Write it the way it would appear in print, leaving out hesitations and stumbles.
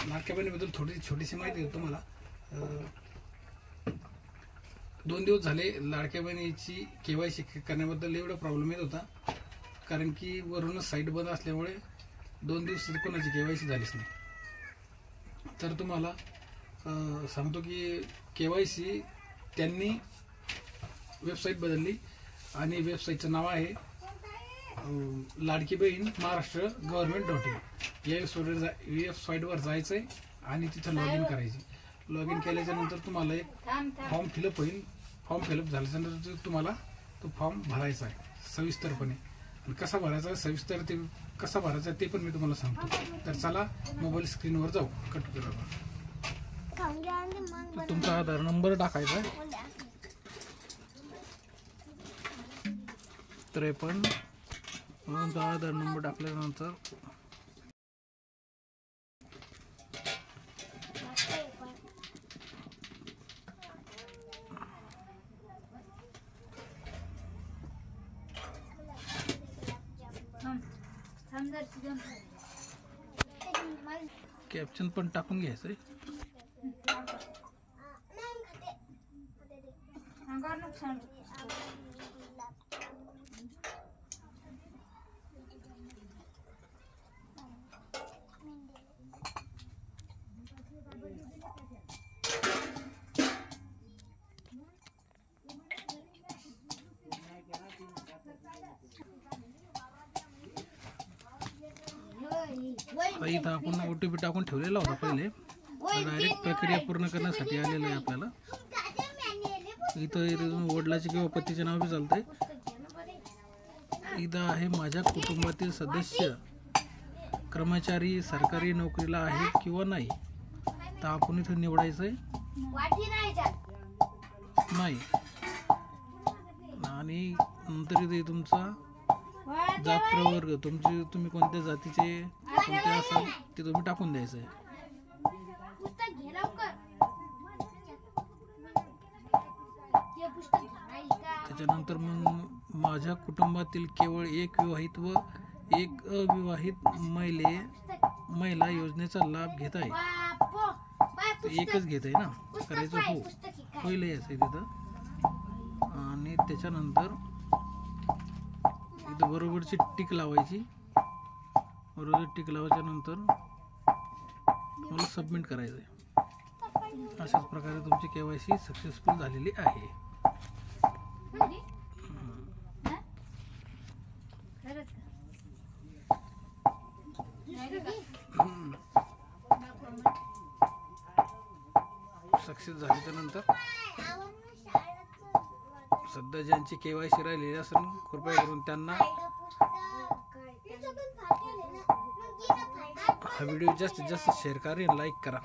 लाडक्या बहिणीबद्दल थोडी छोटीशी माहिती देतो तुम्हाला. 2 दिवस झाले लाडक्या बहिणीची केवायसी करण्याबद्दल एवढा प्रॉब्लेम येत होता, कारण की वरूनच साईट बंद असल्यामुळे 2 दिवस कोणाची केवायसी झालीच नाही. तर तुम्हाला सांगतो की केवायसी त्यांनी वेबसाईट बदलली आणि वेबसाईटचं नाव आहे लाडकी बहीण महाराष्ट्र गव्हर्नमेंट.in. या वेबसाईटवर जायचं आहे आणि तिथं लॉग इन करायची. लॉग इन केल्याच्या नंतर तुम्हाला एक फॉर्म फिलअप होईल. फॉर्म फिलअप झाल्याच्यानंतर तुम्हाला तो फॉर्म भरायचा आहे सविस्तरपणे. आणि कसा भरायचा सविस्तर ते कसा भरायचा ते पण मी तुम्हाला सांगतो. तर चला मोबाईल स्क्रीनवर जाऊ. कट करा. तुमचा आधार नंबर टाकायचा आहे 53. तुमचा आधार नंबर टाकल्यानंतर कॅप्शन पण टाकून घ्यायचंय. इथं आपण OTP टाकून ठेवलेला होता पहिले. डायरेक्ट प्रक्रिया पूर्ण करण्यासाठी आलेलं आहे आपल्याला. इथं वडिलाचे किंवा पतीचे नाव बी चालतंय. इथं आहे माझ्या कुटुंबातील सदस्य कर्मचारी सरकारी नोकरीला आहे किंवा नाही. तर आपण इथं निवडायचंय नाही. आणि नंतर इथे तुमचा जात प्रवर्ग, तुम्ही कोणत्या जातीचे कोणते असाल ते तुम्ही टाकून द्यायचं आहे. त्याच्यानंतर मग माझ्या कुटुंबातील केवळ एक विवाहित व एक अविवाहित महिला योजनेचा लाभ घेत आहे. एकच घेत आहे ना, करायचं हो पहिलं यायचं तिथं. आणि त्याच्यानंतर इथं बरोबरची टिक लावायची. बरोबर टिक लावायच्या नंतर मला सबमिट करायचं आहे. अशाच प्रकारे तुमची केवायसी सक्सेसफुल झालेली आहे. सक्सेस झाल्याच्या नंतर सध्या ज्यांची केवायसी राहिलेली असेल कृपया करून त्यांना हा व्हिडिओ जास्तीत जास्त शेअर करा, लाईक करा.